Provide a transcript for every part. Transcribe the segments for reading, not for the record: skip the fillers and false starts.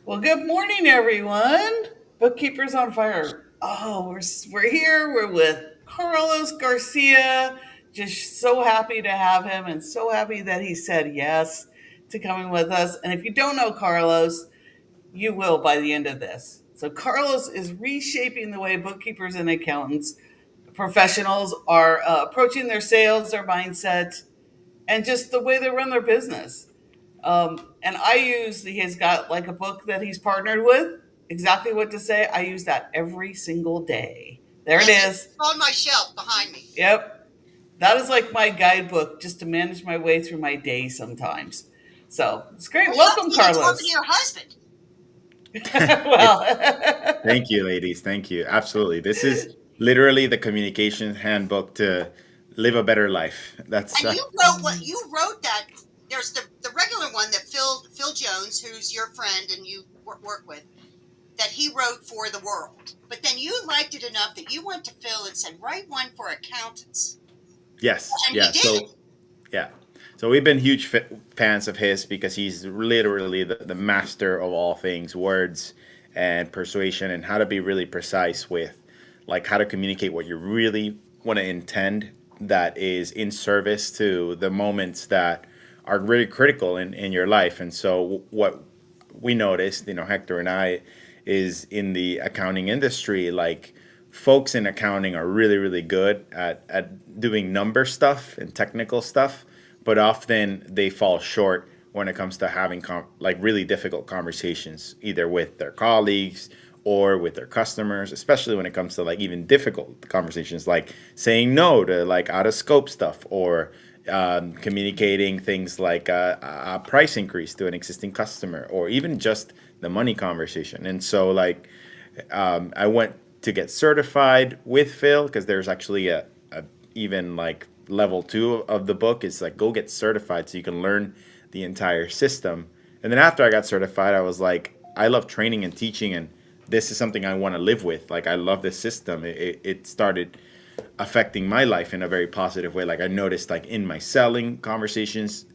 Well, good morning, everyone. Bookkeepers on Fire. Oh, we're here. We're with Carlos Garcia. Just so happy to have him, and so happy that he said yes to coming with us. And if you don't know Carlos, you will by the end of this. So, Carlos is reshaping the way bookkeepers and accountants professionals are approaching their sales, their mindset, and just the way they run their business. And I use, he has got like a book that he's partnered with, exactly what to say. I use that every single day. There it Yes, is. it's on my shelf behind me. Yep. That is like my guidebook just to manage my way through my day sometimes. So it's great. Well, you have to Welcome, be talking to Carlos. your husband. Well, Thank you, ladies. Thank you. Absolutely. This is literally the communication handbook to live a better life. That's And you wrote that. There's the regular one that Phil Jones, who's your friend and you work with, that he wrote for the world. But then you liked it enough that you went to Phil and said, write one for accountants. yes. And he Yeah. did. Yeah. So we've been huge fans of his because he's literally the master of all things words and persuasion and how to be really precise with like how to communicate what you really want to intend that is in service to the moments that are really critical in your life. And so what we noticed, Hector and I, is in the accounting industry, like folks in accounting are really, really good at doing number stuff and technical stuff, but often they fall short when it comes to having like really difficult conversations, either with their colleagues or with their customers, especially when it comes to like even difficult conversations like saying no to like out of scope stuff or communicating things like a price increase to an existing customer or even just the money conversation. And so, like, I went to get certified with Phil because there's actually a even like level two of the book is like go get certified so you can learn the entire system. And then after I got certified, I was like, I love training and teaching, and this is something I want to live with. Like, I love this system. It started affecting my life in a very positive way. Like I noticed, like in my selling conversations,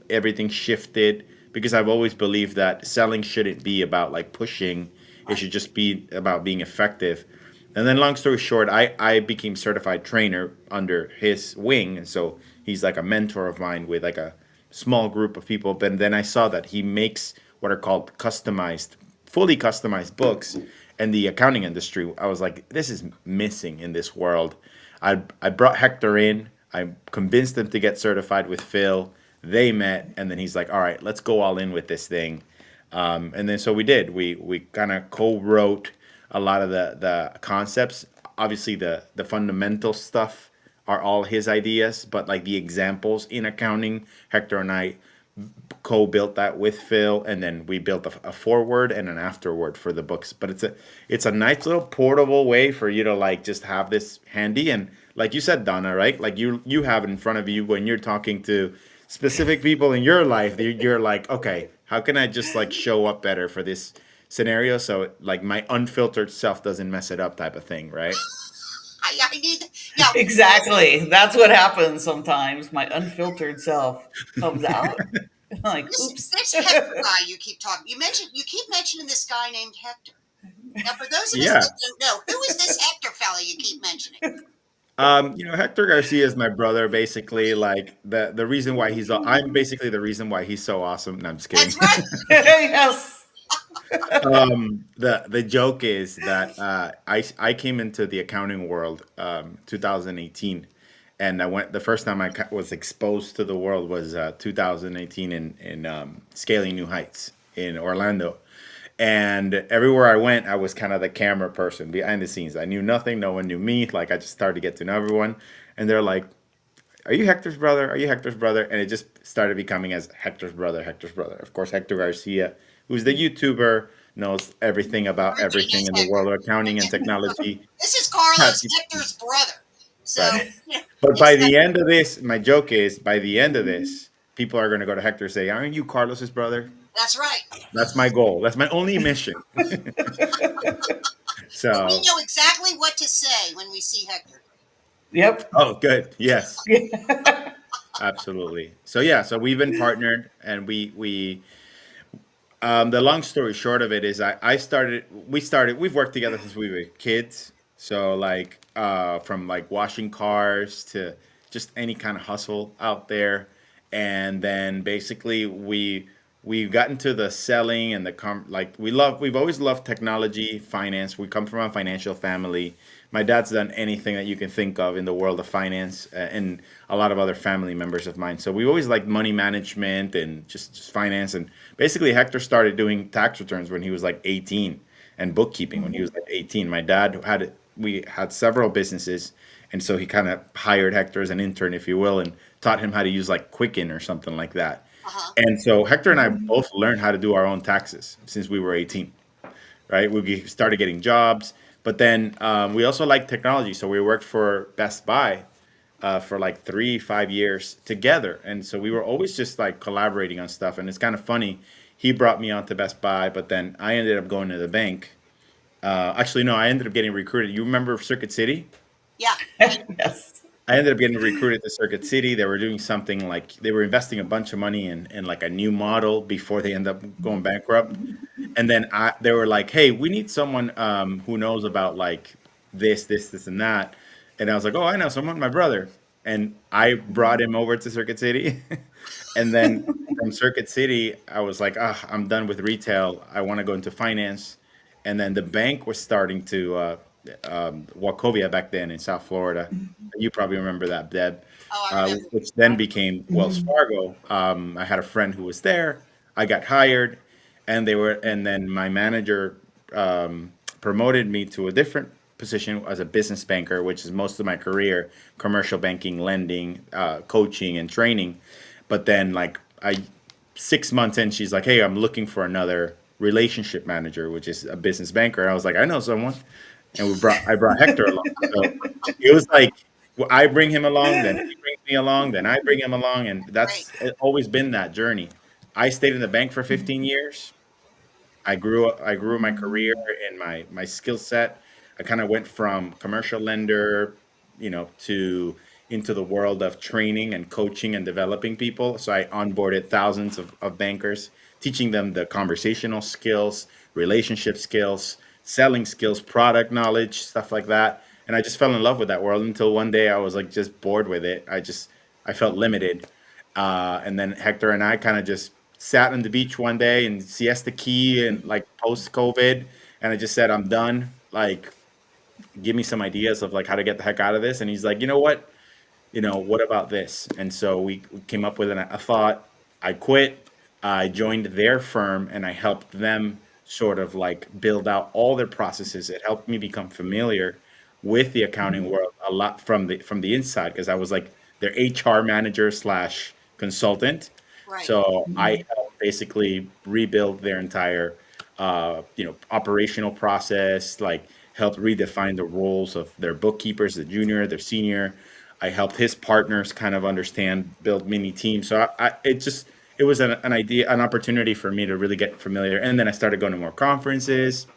everything shifted because I've always believed that selling shouldn't be about like pushing; it should just be about being effective. And then, long story short, I became certified trainer under his wing, and so he's like a mentor of mine with like a small group of people. But then I saw that he makes what are called customized, fully customized books. And the accounting industry, I was like, this is missing in this world. I brought Hector in. I convinced him to get certified with Phil. They met, and then he's like, "All right, let's go all in with this thing." And then so we did. We kind of co-wrote a lot of the concepts. Obviously, the fundamental stuff are all his ideas, but like the examples in accounting, Hector and I co-built that with Phil, and then we built a forward and an afterword for the books. But it's a nice little portable way for you to like just have this handy. And like you said, Donna, right? Like you have it in front of you when you're talking to specific people in your life. You're like, okay, how can I just like show up better for this scenario so like my unfiltered self doesn't mess it up, type of thing, right? I need, yeah. exactly. That's what happens sometimes. My unfiltered self comes out. Like, This oops. this Hector guy you keep talking. You keep mentioning this guy named Hector. Now, for those of us Yeah. that don't know, who is this Hector fella you keep mentioning? Hector Garcia is my brother, basically. Like the reason why I'm basically the reason why he's so awesome. No, I'm just kidding. That's right. yes. The joke is that I came into the accounting world 2018, and I went the first time was exposed to the world was 2018 in Scaling New Heights in Orlando. And everywhere I went, I was kind of the camera person behind the scenes. I knew nothing, no one knew me. Like I just started to get to know everyone, and they're like, "Are you Hector's brother? Are you Hector's brother?" And it just started becoming as Hector's brother, Hector's brother. Of course, Hector Garcia, who's the YouTuber, knows everything about Everybody everything knows in the Hector. world of accounting and Okay. technology. This is Carlos, Hector's brother. So, Right. yeah, But it's by that. the end of this, my joke is by the end of this, people are going to go to Hector and say, "Aren't you Carlos's brother?" That's right. That's my goal. That's my only mission. But we So, know exactly what to say when we see Hector. Yep. oh, good. Yes, absolutely. So yeah, so we've been partnered, and we The long story short of it is we've worked together since we were kids. So like from like washing cars to just any kind of hustle out there. And then basically we got into the selling and we've always loved technology, finance. We come from a financial family. My dad's done anything that you can think of in the world of finance, and a lot of other family members of mine. So we always liked money management and just finance. And basically, Hector started doing tax returns when he was like 18 and bookkeeping when he was like 18. My dad we had several businesses, and so he kind of hired Hector as an intern, if you will, and taught him how to use like Quicken or something like that. Uh-huh. And so Hector and I both learned how to do our own taxes since we were 18, right? We started getting jobs, but then we also liked technology. So we worked for Best Buy for like 3, 5 years together. And so we were always just like collaborating on stuff. And it's kind of funny. He brought me onto Best Buy, but then I ended up going to the bank. Actually, no, I ended up getting recruited. You remember Circuit City? Yeah. Yes. I ended up getting recruited to Circuit City. They were doing something like they were investing a bunch of money in like a new model before they end up going bankrupt. And then they were like, "Hey, we need someone who knows about like this, and that." And I was like, "Oh, I know someone, my brother." And I brought him over to Circuit City. And then from Circuit City, I was like, "Ah, I'm done with retail. I want to go into finance." And then the bank was starting to Wachovia back then in South Florida. You probably remember that, Deb, Oh, I remember. which then became Wells Fargo. I had a friend who was there. I got hired, and then my manager promoted me to a different position as a business banker, which is most of my career, commercial banking, lending, coaching, and training. But then, like, 6 months in, she's like, "Hey, I'm looking for another relationship manager, which is a business banker." I was like, "I know someone," and I brought Hector along. So it was like, well, I bring him along, then he brings me along, then I bring him along, and Great. that's always been that journey. I stayed in the bank for 15 years. I grew my career and my skill set. I kind of went from commercial lender, to into the world of training and coaching and developing people. So I onboarded thousands of bankers, teaching them the conversational skills, relationship skills, selling skills, product knowledge, stuff like that. And I just fell in love with that world until one day I was like just bored with it. I felt limited. And then Hector and I kind of just sat on the beach one day and siesta key and like post COVID. And I just said, I'm done. Like, give me some ideas of like how to get the heck out of this. And he's like, you know what? What about this? And so we came up with a thought. I quit. I joined their firm and I helped them sort of like build out all their processes. It helped me become familiar with the accounting world a lot from the inside because I was like their HR manager slash consultant. Right. So I helped basically rebuild their entire operational process, like helped redefine the roles of their bookkeepers, the junior, their senior. I helped his partners kind of understand, build mini teams. So it was an idea, an opportunity for me to really get familiar. And then I started going to more conferences.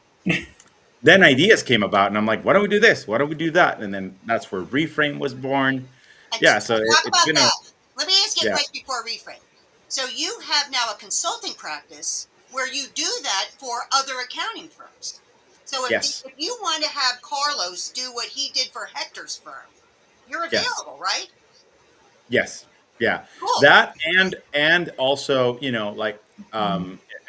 Then ideas came about, and I'm like, why don't we do this? Why don't we do that? And then that's where Reframe was born. And Yeah, so talk it's about been that. Let me ask you a yeah, question before reframe. So you have now a consulting practice where you do that for other accounting firms. So yes, if you want to have Carlos do what he did for Hector's firm, you're yes. available, right? Yes. Yeah. Cool. That and also, like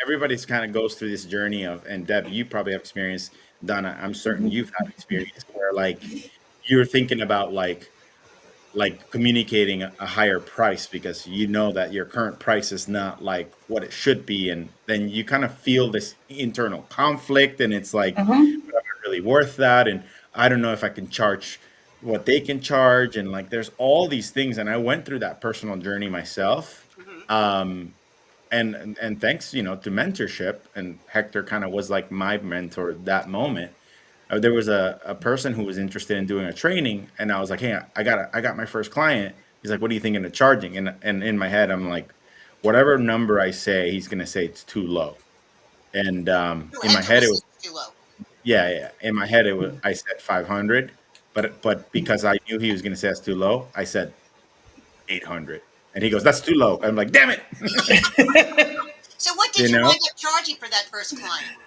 everybody's kind of goes through this journey of, and Deb, you probably have experience, Donna, I'm certain you've had experience where like you're thinking about like communicating a higher price because you know that your current price is not like what it should be, and then you kind of feel this internal conflict, and it's like, Mm-hmm. but am I really worth that? And I don't know if I can charge what they can charge, and like there's all these things, and I went through that personal journey myself. Hmm. um and thanks, to mentorship, and Hector kind of was like my mentor at that moment. There was a person who was interested in doing a training, and I was like, "Hey, I got my first client." He's like, "What are you thinking of charging?" And in my head, I'm like, "Whatever number I say, he's gonna say it's too low." And So in my Hector head, it was was, too low. yeah, yeah. In my head, it was, I said 500, but because I knew he was gonna say it's too low, I said 800. And he goes, "That's too low." I'm like, "Damn it!" So what What you did you know? wind up charging for that first client?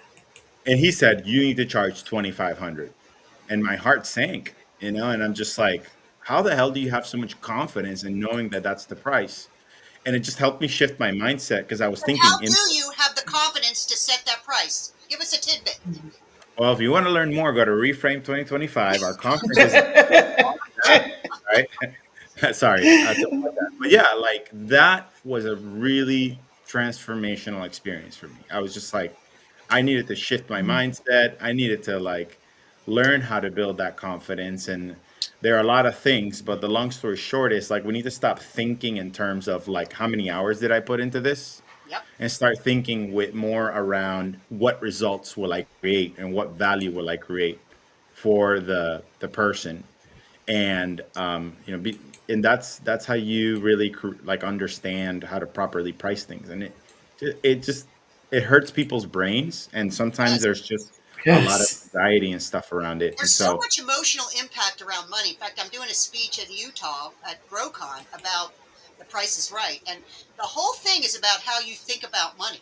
And he said, you need to charge 2,500. And my heart sank, and I'm just like, how the hell do you have so much confidence in knowing that that's the price? And it just helped me shift my mindset because I was But how thinking, do you have the confidence to set that price? Give us a tidbit. well, if you want to learn more, go to Reframe 2025. Our conference is that, right? Sorry, something like that. But yeah, like that was a really transformational experience for me. I was just like, I needed to shift my mindset. I needed to like learn how to build that confidence. And there are a lot of things, but the long story short is like we need to stop thinking in terms of like how many hours did I put into this, Yep. and start thinking with more around what results will I create and what value will I create for the person. And and that's how you really like understand how to properly price things. And it just it hurts people's brains, and sometimes Yes. there's just a lot of Yes. anxiety and stuff around it. And There's so so much emotional impact around money. In fact, I'm doing a speech in Utah at GrowCon about the Price is Right, and the whole thing is about how you think about money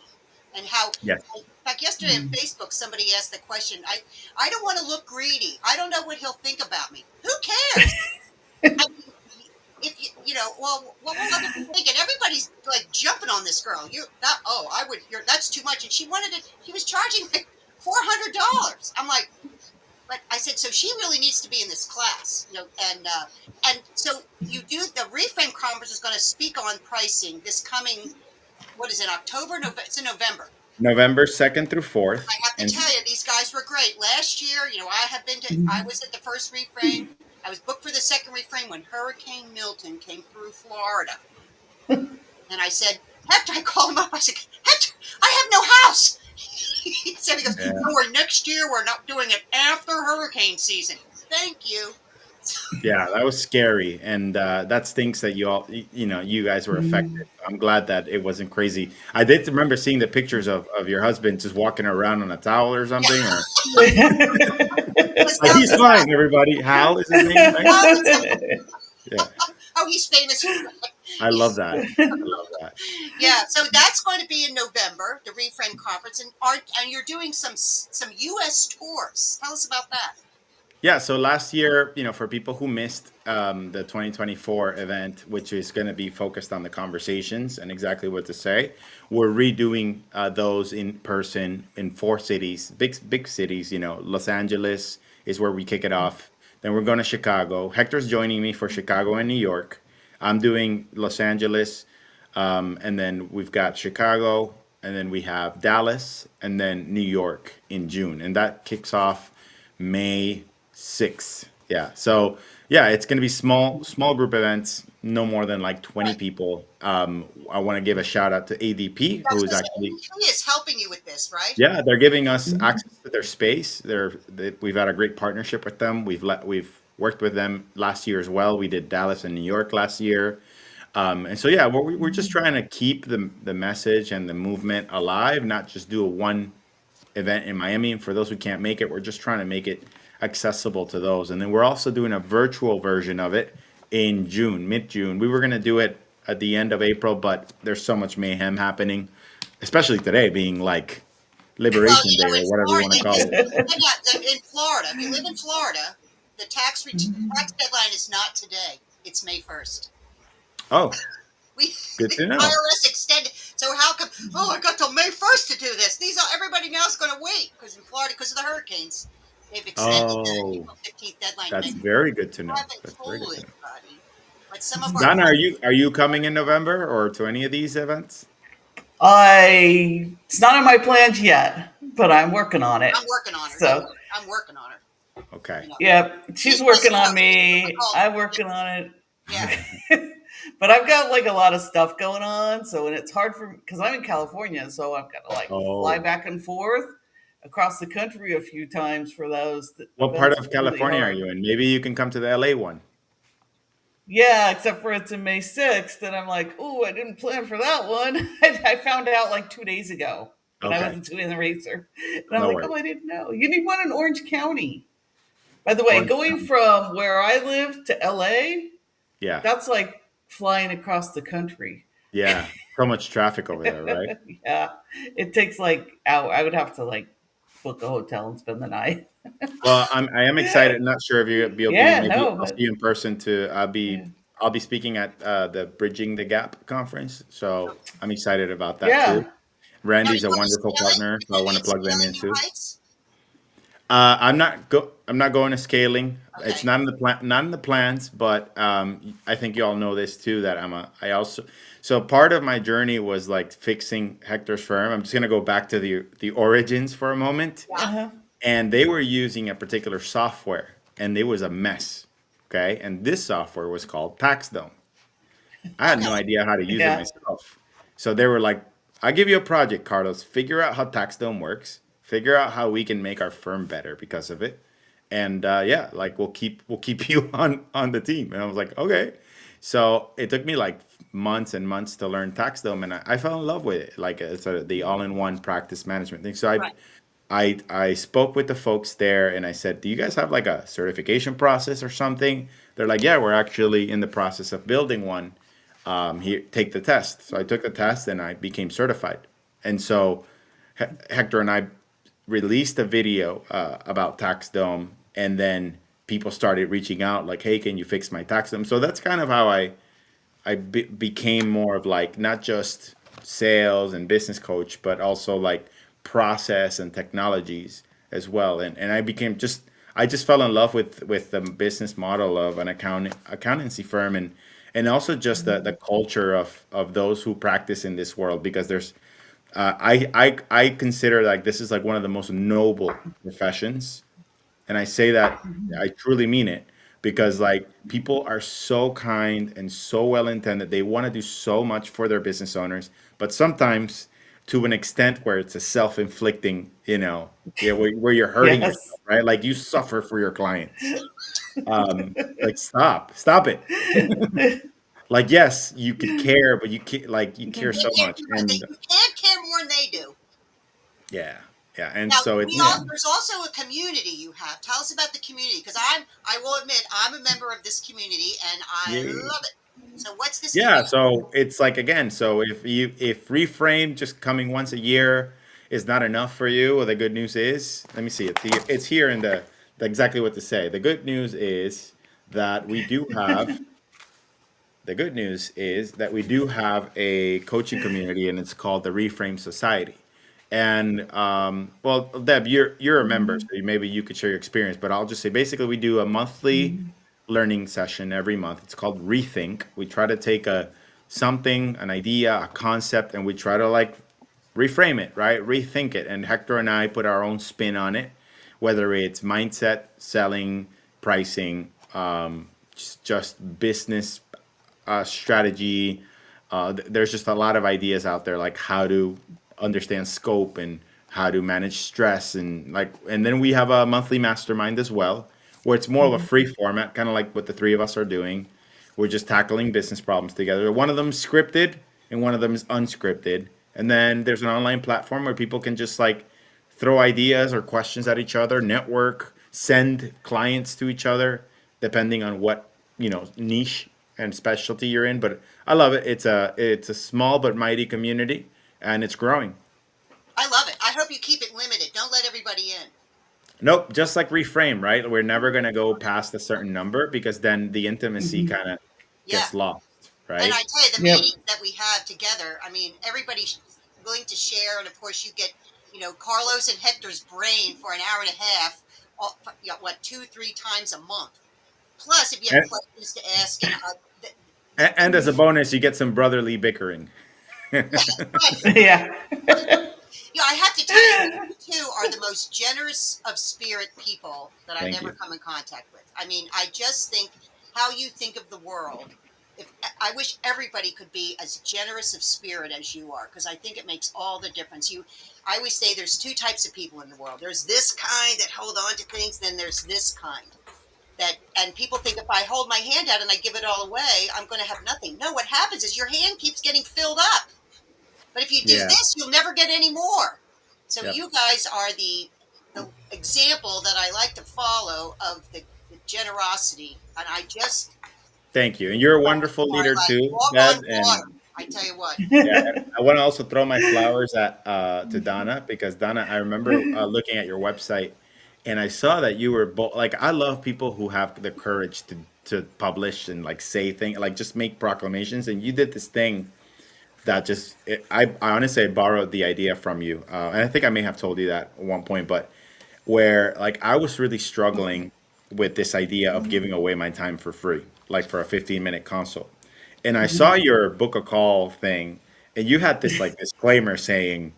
and how. yes. In fact, yesterday on Facebook, somebody asked the question. I don't want to look greedy. I don't know what he'll think about me. Who cares? I mean, if what will other people think? And everybody's like jumping on this girl. I would. That's too much. And she wanted it. She was charging like $400. I'm like, but I said, so she really needs to be in this class, and so you do the Reframe conference is going to speak on pricing this coming. What is it? October? November? It's in November. November 2nd through 4th. I have to And tell you, these guys were great. Last year, I was at the first Reframe. I was booked for the second Reframe when Hurricane Milton came through Florida. And I said, Hector, I called him up. I said, Hector, I have no house. He said, he goes, yeah, no, next year we're not doing it after hurricane season. Thank you. yeah, that was scary. And that stinks that you guys were affected. I'm glad that it wasn't crazy. I did remember seeing the pictures of your husband just walking around on a towel or Yeah, something, or because like he's fine, everybody. Hal is his name, right? Yeah. oh, he's famous for I that. love that. I love that. Yeah, so that's going to be in November, the Reframe conference, and you're doing some U.S. tours. Tell us about that. Yeah, so last year, for people who missed the 2024 event, which is going to be focused on the conversations and exactly what to say, we're redoing those in person in 4 cities, big cities. Los Angeles is where we kick it off. Then we're going to Chicago. Hector's joining me for Chicago and New York. I'm doing Los Angeles, and then we've got Chicago, and then we have Dallas, and then New York in June, and that kicks off May 6th. Yeah. So yeah, it's going to be small group events, no more than like 20 Right. people. I want to give a shout out to ADP, That's who what is I actually, said. He is helping you with this, right? yeah, they're giving us access to their space. We've had a great partnership with them. We've worked with them last year as well. We did Dallas and New York last year. And so yeah, we're just trying to keep the message and the movement alive, not just do a one event in Miami. And for those who can't make it, we're just trying to make it accessible to those. And then we're also doing a virtual version of it in June, mid-June. We were going to do it at the end of April, but there's so much mayhem happening, especially today being like Well, Liberation Day in or whatever you Florida, want to call it. in Florida, if you live in Florida, the tax deadline is not today. It's May 1st. Oh, We good the to know. IRS extended. So how come? Oh, I got till May 1st to do this. Everybody now is going to wait because in Florida, because of the hurricanes, they've extended the Oh, April 15th deadline to that's May. very good to I know. haven't That's very told good to know. anybody, but some of our Donna, are you coming in November or to any of these events? It's not in my plans yet, but I'm working on it. I'm working on her. Yeah, So I'm working on her. Okay. yeah, she's She's working on it's me. difficult. I'm working on it. Yeah, But I've got like a lot of stuff going on, so and it's hard for because I'm in California, so I've got to like fly Oh, back and forth across the country a few times for those what part events. of It's really California are hard. you in? Maybe you can come to the LA one. Yeah, except for it's in May 6th, and I'm like, oh, I didn't plan for that one. I found out like 2 days ago when I Okay. wasn't doing the racer, and I'm No like, worries. oh, I didn't know. You need one in Orange County. By the way, Orange going County. from where I live to LA, Yeah. that's like flying across the country. Yeah, so much traffic over there, right? Yeah, it takes like I would have to like book a hotel and spend the night. Well, I am excited. Not sure if you'll be. Yeah, Maybe no, I'll see but you in person. yeah, I'll be speaking at the Bridging the Gap conference. So I'm excited about that too. yeah, Now, are Randy's you a going to wonderful scaling? partner, You're so I going to be want to at plug them Scaling in New too. Heights? I'm not going to scaling. It's Okay. not in the plan, not in the plans, but I think you all know this too. That I also, so part of my journey was like fixing Hector's firm. I'm just gonna go back to the origins for a moment, Yeah. uh-huh. and they were using a particular software, and it was a mess. Okay, and this software was called TaxDome. I had no Okay. idea how to use it Yeah, myself. So they were like, I'll give you a project, Carlos. Figure out how TaxDome works. Figure out how we can make our firm better because of it. And yeah, like we'll keep you on the team. And I was like, okay. So it took me like months and months to learn TaxDome, and I fell in love with it. Like it's the all-in-one practice management thing. So Right. I spoke with the folks there and I said, "Do you guys have like a certification process or something?" They're like, "Yeah, we're actually in the process of building one. Here, take the test." So I took the test and I became certified. And so Hector and I released a video about TaxDome, and then people started reaching out like, "Hey, can you fix my TaxDome?" So that's kind of how became more of like not just sales and business coach, but also like process and technologies as well. And I just fell in love with the business model of an accountancy firm, and also just the culture of those who practice in this world, because there's I consider like this is like one of the most noble professions, and I say that I truly mean it, because like people are so kind and so well intended. They want to do so much for their business owners, but sometimes to an extent where it's a self-inflicting, yeah, where you're hurting yourself, yes. right? Like you suffer for your clients. Like stop it. Like yes, you could care, but you care so much, and You can't care more than they do. yeah, yeah, and Now, so it's Yeah. there's also a community you have. Tell us about the community, because I will admit, I'm a member of this community and I yeah. love it. So, what's this Yeah, community? so it's like again, so if Reframe just coming once a year is not enough for you, well, the good news is, let me see, it's here in exactly what to say. The good news is that we do have the good news is that we do have a coaching community, and it's called the Reframe Society. And well, Deb, you're a member, so maybe you could share your experience. But I'll just say basically we do a monthly learning session every month. It's called Rethink. We try to take an idea, a concept, and we try to like reframe it, right? Rethink it. And Hector and I put our own spin on it, whether it's mindset, selling, pricing, just business strategy. There's just a lot of ideas out there, like how to understand scope and how to manage stress, and then we have a monthly mastermind as well, where it's more of a free format, kind of like what the three of us are doing. We're just tackling business problems together. One of them is scripted, and one of them is unscripted. And then there's an online platform where people can just like throw ideas or questions at each other, network, send clients to each other, depending on what niche and specialty you're in. But I love it. It's a small but mighty community, and it's growing. I love it. I hope you keep it limited. Don't let everybody in. Nope, just like Reframe, right? We're never gonna go past a certain number, because then the intimacy Hmm. kind of Yeah. gets lost, And I right? tell you, the Yep. meetings that we have together, I mean, everybody's willing to share. And of course, you get, Carlos and Hector's brain for an hour and a half, what, 2, 3 times a month. Plus, if you have And, questions to ask, and and as a bonus, you get some brotherly bickering. right. Yeah. I have to tell you, you two are the most generous of spirit people that I've Thank ever you. come in contact with. I mean, I just think how you think of the world. If I wish everybody could be as generous of spirit as you are, because I think it makes all the difference. I always say there's two types of people in the world. There's this kind that hold on to things, then there's this kind and people think if I hold my hand out and I give it all away, I'm going to have nothing. No, what happens is your hand keeps getting filled up. But if you do Yeah. this, you'll never get any more. So Yep. you guys are the example that I like to follow of the generosity, and I just Thank you. And you're a you wonderful are leader like too, walk on Deb. And water. I tell you what. Yeah, and I want to also throw my flowers at to Donna because Donna, I remember looking at your website, and I saw that you were like I love people who have the courage to publish and like say things like just make proclamations, and you did this thing that just I honestly borrowed the idea from you, and I think I may have told you that at one point, but where like I was really struggling with this idea of giving away my time for free, like for a 15-minute consult. And I saw your book a call thing, and you had this like disclaimer saying,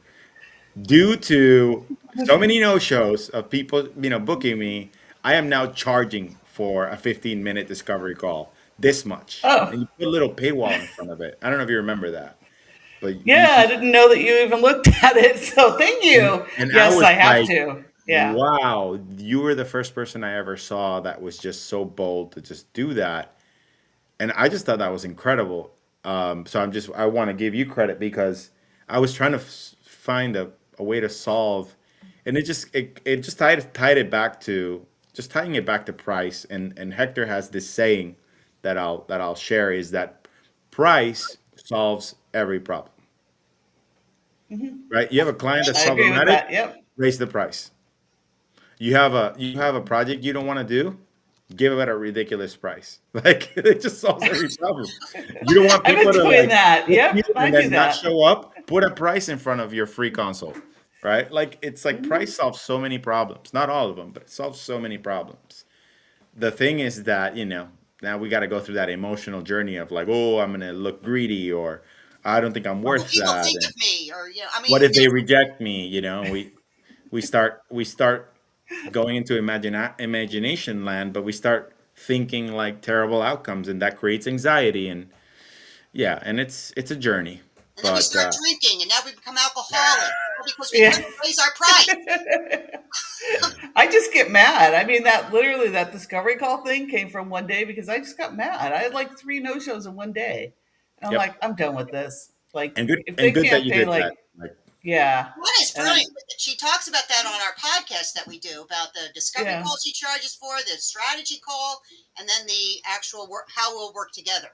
due to so many no-shows of people, booking me, I am now charging for a 15-minute discovery call this much. Oh, And you put a little paywall in front of it. I don't know if you remember that, but yeah, I didn't know that you even looked at it. So thank you. and I Yes, was I have like, to. Yeah. wow, you were the first person I ever saw that was just so bold to just do that. And I just thought that was incredible. So I want to give you credit because I was trying to find a way to solve, and it just tied it back to just tying it back to price. And Hector has this saying that I'll share is that price solves every problem. Right? You have a client that's I agree with problematic, that. Yep. raise the price. You have a project you don't want to do, give it a ridiculous price. Like it just solves every problem. You don't want I've been people to doing like that. book you Yep, I and do then not that. show up. Put a price in front of your free consult, right? Like it's like price solves so many problems. Not all of them, but it solves so many problems. The thing is that now we got to go through that emotional journey of like, oh, I'm gonna look greedy, or I don't think I'm What will worth people that, think and of me? Or I what mean, if they reject me? We start going into imagination land, but we start thinking like terrible outcomes, and that creates anxiety. And yeah, and it's a journey. and then we But start drinking, and now we become alcoholics because we Yeah. couldn't raise our price. I just get mad. I mean, that literally that discovery call thing came from one day because I just got mad. I had like three no shows in one day, and I'm yep, like, I'm done with this. Like, and good if and they good that can't you pay, did like, that. Like, yeah, That is and brilliant. She talks about that on our podcast that we do about the discovery yeah, call she charges for, the strategy call, and then the actual work, how we'll work together.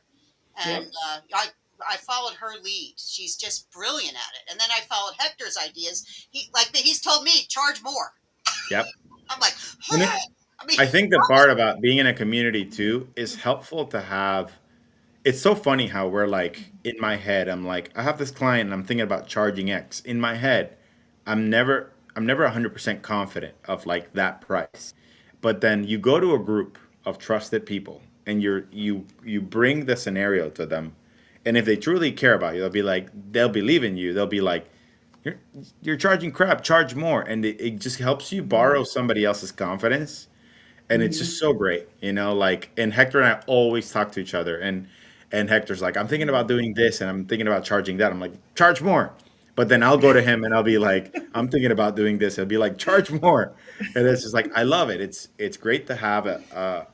And yep, I followed her lead. She's just brilliant at it. And then I followed Hector's ideas. He's told me charge more. yep. I'm like, And huh. I mean, I think the part about being in a community too is helpful to have. It's so funny how we're like in my head. I'm like, I have this client and I'm thinking about charging X. In my head, I'm never 100% confident of like that price. But then you go to a group of trusted people and you bring the scenario to them, and if they truly care about you, they'll believe in you. They'll be like, you're you're charging crap, charge more, and it just helps you borrow somebody else's confidence, and it's just so great, like, and Hector and I always talk to each other, and Hector's like, I'm thinking about doing this and I'm thinking about charging that. I'm like, charge more. But then I'll go to him and I'll be like, I'm thinking about doing this. He'll be like, charge more. And it's just like, I love it. It's great to have a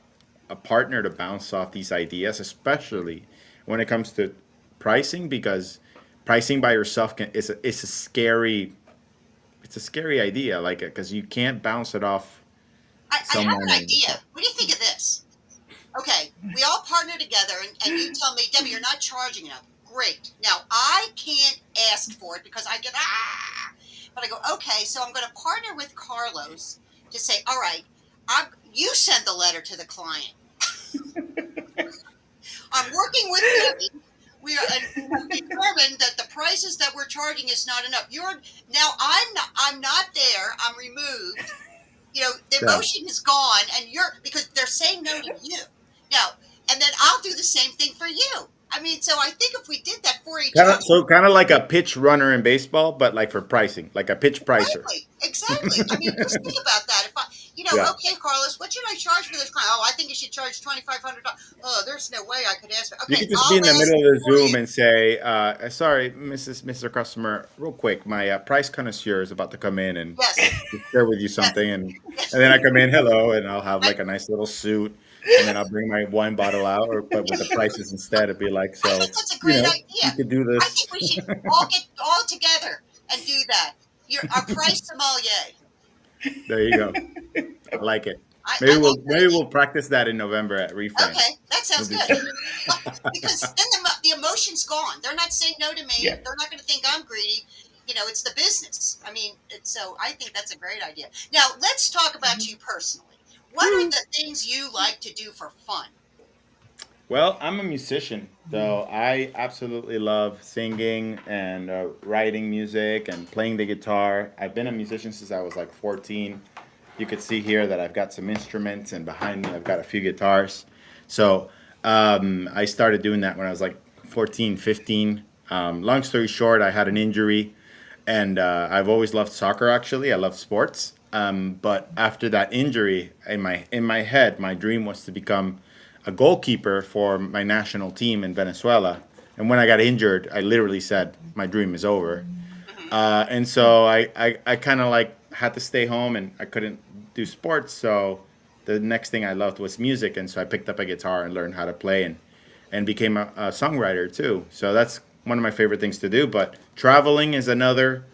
partner to bounce off these ideas, especially when it comes to pricing, because pricing by yourself it's a scary idea, like, because you can't bounce it off I have someone. an And idea. What do you think of this? Okay, we all partner together, and you tell me, Debbie, you're not charging enough. Great. Now I can't ask for it because I get but I go, okay, so I'm going to partner with Carlos to say, all right, you send the letter to the client. I'm working with Debbie. We've determined that the prices that we're charging is not enough. I'm not there. I'm removed. The yeah. emotion is gone, and because they're saying no to you now, and then I'll do the same thing for you. I mean, so I think if we did that for each Kind of, other. so kind of like a pitch runner in baseball, but like for pricing, like a pitch pricer. Exactly. I mean, just think about that. If Yeah. okay, Carlos, what should I charge for this client? Oh, I think you should charge $2,500. Oh, there's no way I could ask for. You Okay, could just be I'll in the ask middle of the for you. Zoom and say, "Sorry, Mr. Customer, real quick, my price connoisseur is about to come in and Yes, share with you yes, something." And yes. then I come in, hello, and I'll have I, like a nice little suit, and then I'll bring my wine bottle out, but with the prices instead, it'd be like, I think so, that's a great you idea. could do I this. think we should all get all together and do that. You're our price sommelier. There you go. I like it. I like that Maybe idea. we'll practice that in November at Reframe. Okay, that We'll sounds do good. Because then the emotion's gone. They're not saying no to me. Yeah. They're not going to think I'm greedy. It's the business. I mean, so I think that's a great idea. Now, let's talk about you personally. What are Woo. the things you like to do for fun? Well, I'm a musician, so I absolutely love singing and writing music and playing the guitar. I've been a musician since I was like 14. You could see here that I've got some instruments, and behind me, I've got a few guitars. So I started doing that when I was like 14, 15. Long story short, I had an injury, and I've always loved soccer. Actually, I love sports. But after that injury, in my head, my dream was to become a goalkeeper for my national team in Venezuela. And when I got injured, I literally said, "My dream is over." Hmm. And so I kind of like had to stay home, and I couldn't do sports. So the next thing I loved was music, and so I picked up a guitar and learned how to play, and became a songwriter too. So that's one of my favorite things to do. But traveling is another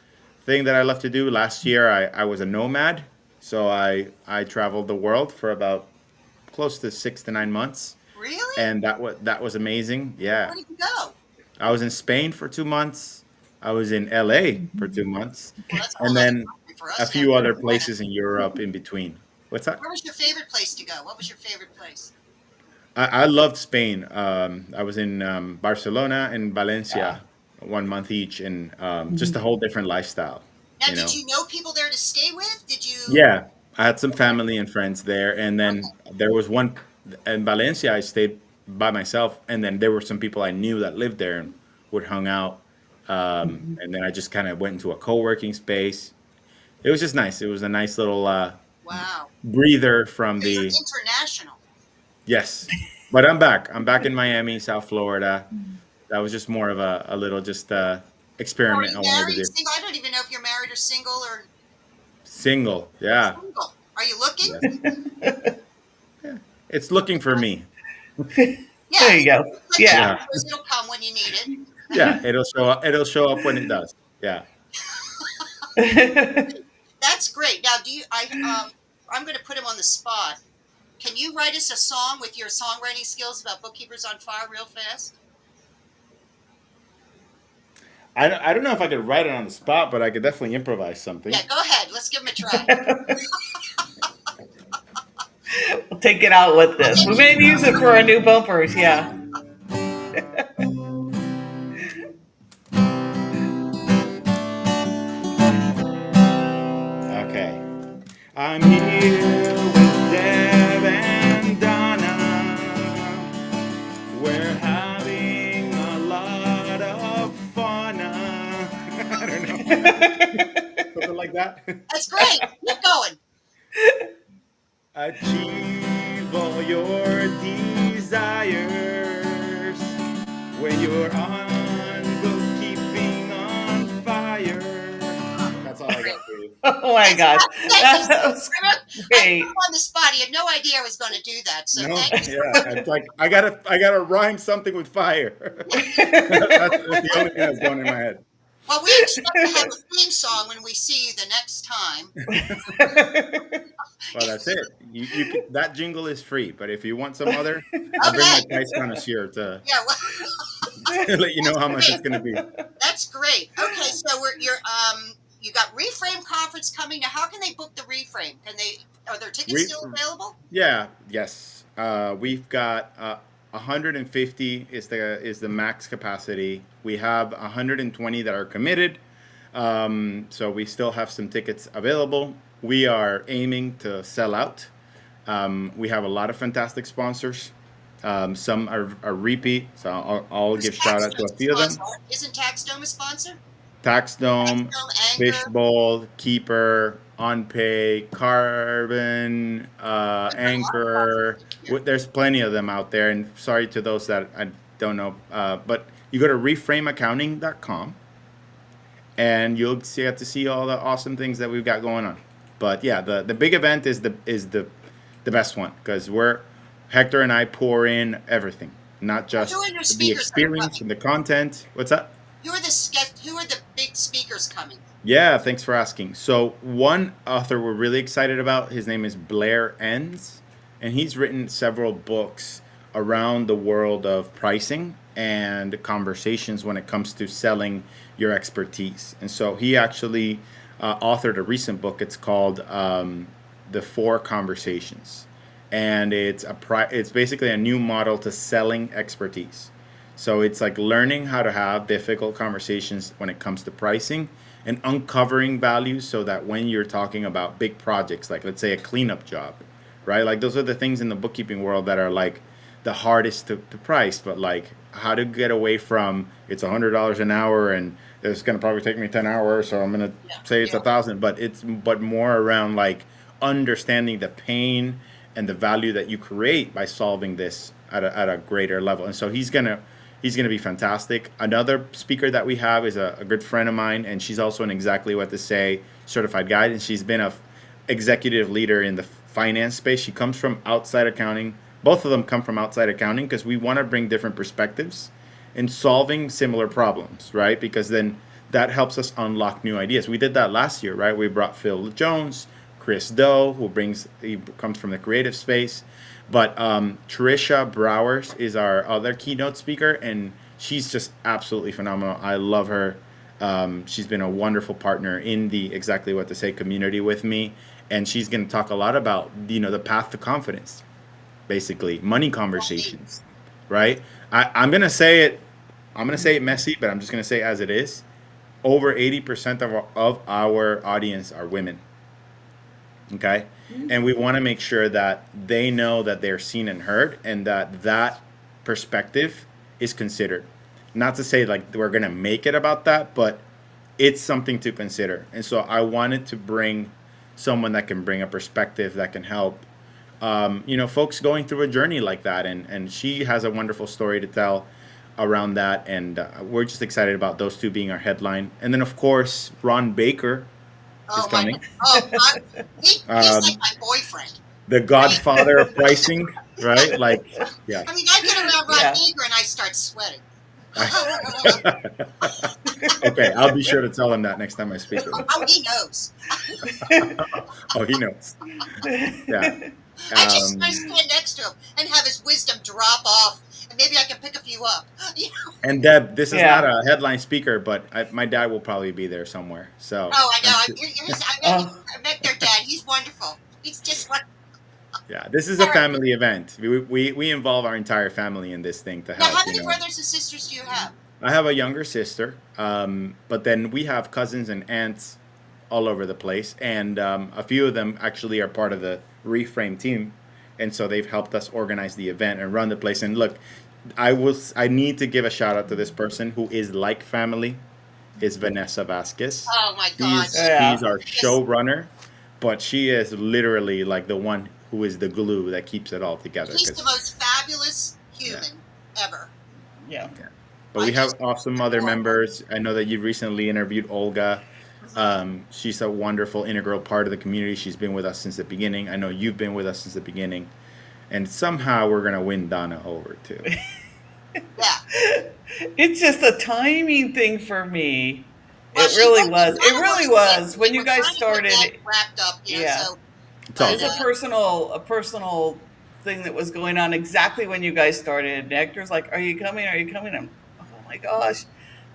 thing that I love to do. Last year I was a nomad, so I traveled the world for about close to 6 to 9 months, Really? and that was amazing. Yeah, Where did you go? I was in Spain for 2 months. I was in LA for 2 months, Well, that's a whole and other then country for a us down few here other in the places West. in Europe in between. What's that? Where was your favorite place to go? What was your favorite place? I loved Spain. I was in Barcelona and Yeah. Valencia 1 month each, and just a whole different lifestyle. Now, You did know. you know people there to stay with? Did you? Yeah, I had some Okay. family and friends there, and then Okay. there was one in Valencia. I stayed by myself, and then there were some people I knew that lived there and would hung out. And then I just kind of went into a co-working space. It was just nice. It was a nice little Wow. breather from So you're the international. yes. But I'm back. I'm back in Miami, South Florida. That was just more of a little just Now, are experiment you I wanted to married, do. single? I don't even know if you're married or single or Single, yeah, single. Are you looking? yes. Yeah. It's looking for me. Yeah. There you go. Like the Yeah. Yeah. universe, it'll come when you need it. Yeah, it'll show up. It'll show up when it does. Yeah. That's great. Now, I'm going to put him on the spot. Can you write us a song with your songwriting skills about Bookkeepers on Fire real fast? I don't know if I could write it on the spot, but I could definitely improvise something. Yeah, go ahead. Let's give him a try. We'll take it out with this. We may use it for our new bumpers. Yeah. Okay. I'm here with Deb and Donna. We're having a lot of fun. I don't know. Something like that. That's great. Keep going. Achieve all your desires when you're on bookkeeping on fire. That's all I Great. got for you. Oh my That's gosh. thank you. That was I put him great. on the spot. He had no idea I was going to do that. So No, thank you so yeah, much. it's like I gotta rhyme something with fire. That's the only thing that's going in my head. Well, we expect to have a theme song when we see you the next time. Well, that's it. That jingle is free, but if you want some other, I'll bring my Okay. price connoisseur to Yeah. Well, let you know how much it's great. gonna be. That's great. Okay, so you got Reframe conference coming. Now, how can they book the Reframe? Are there tickets We still available? Yeah, yes. We've got 150 is the max capacity. We have 120 that are committed. So we still have some tickets available. We are aiming to sell out. We have a lot of fantastic sponsors. Some are repeat, so I'll Who's give shout out to Taxdome a a few of them. sponsor? Isn't Taxdome a sponsor? Taxdome, Taxdome, Anchor. Fishbowl, Keeper, OnPay, Carbon, I've heard a lot of Anchor. sponsors this year. There's plenty of them out there, and sorry to those that I don't know. But you go to reframeaccounting.com, and you'll get to see all the awesome things that we've got going on. But yeah, the big event is the best one because Hector and I pour in everything, not Who just are your the speakers that are experience coming? and the content. What's that? Who are the big speakers coming? Yeah, thanks for asking. So, one author we're really excited about, his name is Blair Enns, and he's written several books around the world of pricing and conversations when it comes to selling your expertise. And so, he actually authored a recent book. It's called The Four Conversations, and it's basically a new model to selling expertise. So it's like learning how to have difficult conversations when it comes to pricing and uncovering values so that when you're talking about big projects, like let's say a cleanup job, right? Like those are the things in the bookkeeping world that are like the hardest to price, but like how to get away from it's $100 an hour and it's going to probably take me 10 hours. So I'm going to Yeah, say it's yeah. 1,000, but more around like understanding the pain and the value that you create by solving this at a greater level. And so he's gonna be fantastic. Another speaker that we have is a good friend of mine, and she's also an exactly what to say certified guide, and she's been a executive leader in the finance space. She comes from outside accounting. Both of them come from outside accounting because we want to bring different perspectives in solving similar problems, right? Because then that helps us unlock new ideas. We did that last year, right? We brought Phil Jones, Chris Doe, he comes from the creative space. But Trisha Browers is our other keynote speaker, and she's just absolutely phenomenal. I love her. She's been a wonderful partner in the Exactly What to Say community with me, and she's going to talk a lot about the path to confidence, basically money conversations, right? I'm going to say it. I'm going to say it messy, but I'm just going to say it as it is. Over 80% of our audience are women. Okay, and we want to make sure that they know that they're seen and heard and that perspective is considered. Not to say like we're going to make it about that, but it's something to consider. And so I wanted to bring someone that can bring a perspective that can help folks going through a journey like that, and she has a wonderful story to tell around that, and we're just excited about those two being our headline. And then of course Ron Baker is Oh my coming. God. Oh, he's like um, my boyfriend, the right? godfather of pricing, right? Like, yeah. I mean, I get around Ron Yeah. Baker and I start sweating. Okay, I'll be sure to tell him that next time I speak with him. Oh, he knows. Oh, he knows. Yeah. I just want to Um, stand next to him and have his wisdom drop off, and maybe I can pick a few up. You know? and Deb, this is not Yeah. a headline speaker, but my dad will probably be there somewhere. So, Oh, I know. Oh, I met their dad. He's wonderful. He's just like, yeah, this is a all right. family event. We involve our entire family in this thing to Now, help. how many brothers and sisters do you have? I have a younger sister, but then we have cousins and aunts all over the place, and a few of them actually are part of the Reframe team, and so they've helped us organize the event and run the place. And look, I need to give a shout out to this person who is like family, is Vanessa Vasquez. Oh my God, She's yeah. our yes, showrunner, but she is literally like the one who is the glue that keeps it all together. he's the 'Cause, most fabulous yeah. human ever. Yeah. Yeah. But I we have just awesome other adore her. members. I know that you've recently interviewed Olga. She's a wonderful, integral part of the community. She's been with us since the beginning. I know you've been with us since the beginning. And somehow we're going to win Donna over too. Yeah. It's just a timing thing for me. Well, It she really was. was. It Donna really was late. was. They When you were guys trying to get that started, wrapped up, yeah. So, It's It all but was a good. personal thing that was going on exactly when you guys started. The actor's like, "Are you coming? Are you coming?" Oh my gosh.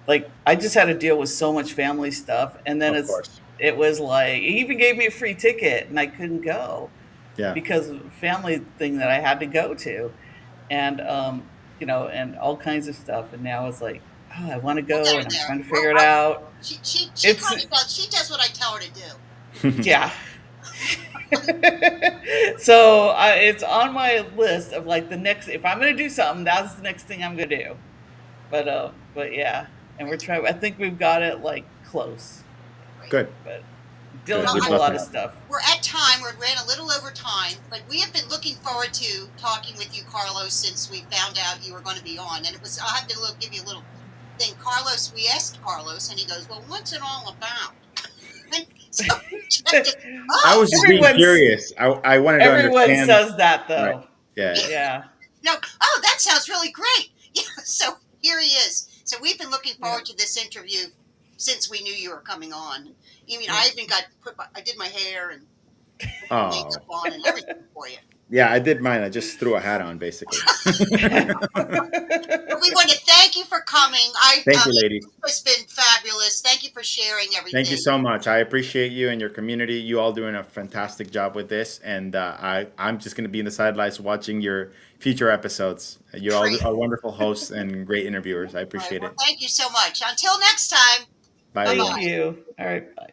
Like I just had to deal with so much family stuff, and then Of course. it was like he even gave me a free ticket and I couldn't go Yeah. because of a family thing that I had to go to, and and all kinds of stuff. And now it's like, oh, I want to we'll get go her and I'm there. trying to figure it out. She It's kind of does. She does what I tell her to do. yeah. So it's on my list of like the next. If I'm gonna do something, that's the next thing I'm gonna do. But yeah, and we're trying. I think we've got it like close, Great. Good. but Good. dealing Well, with We'd a love to lot of have you. stuff. we're at time. We ran a little over time, but we have been looking forward to talking with you, Carlos, since we found out you were going to be on. And it was. I have to give you a little thing, Carlos. We asked Carlos, and he goes, "Well, what's it all about?" And so we just, I oh, was just being Everyone's curious. I wanted to everyone understand. says that Right. though. Yeah. yeah. Yeah. No, oh, that sounds really great. Yeah. So here he is. So we've been looking forward to this interview since we knew you were coming on. I mean, I even I did my hair and put my Oh, makeup on and everything for you. yeah, I did mine. I just threw a hat on, basically. But we want to thank you for coming. Thank you, ladies. It's been fabulous. Thank you for sharing everything. Thank you so much. I appreciate you and your community. You all doing a fantastic job with this, and I'm just going to be in the sidelines watching your future episodes. You all are wonderful hosts and great interviewers. I appreciate it. Thank you so much. Until next time. Bye, Thank everyone. you. All right. Bye.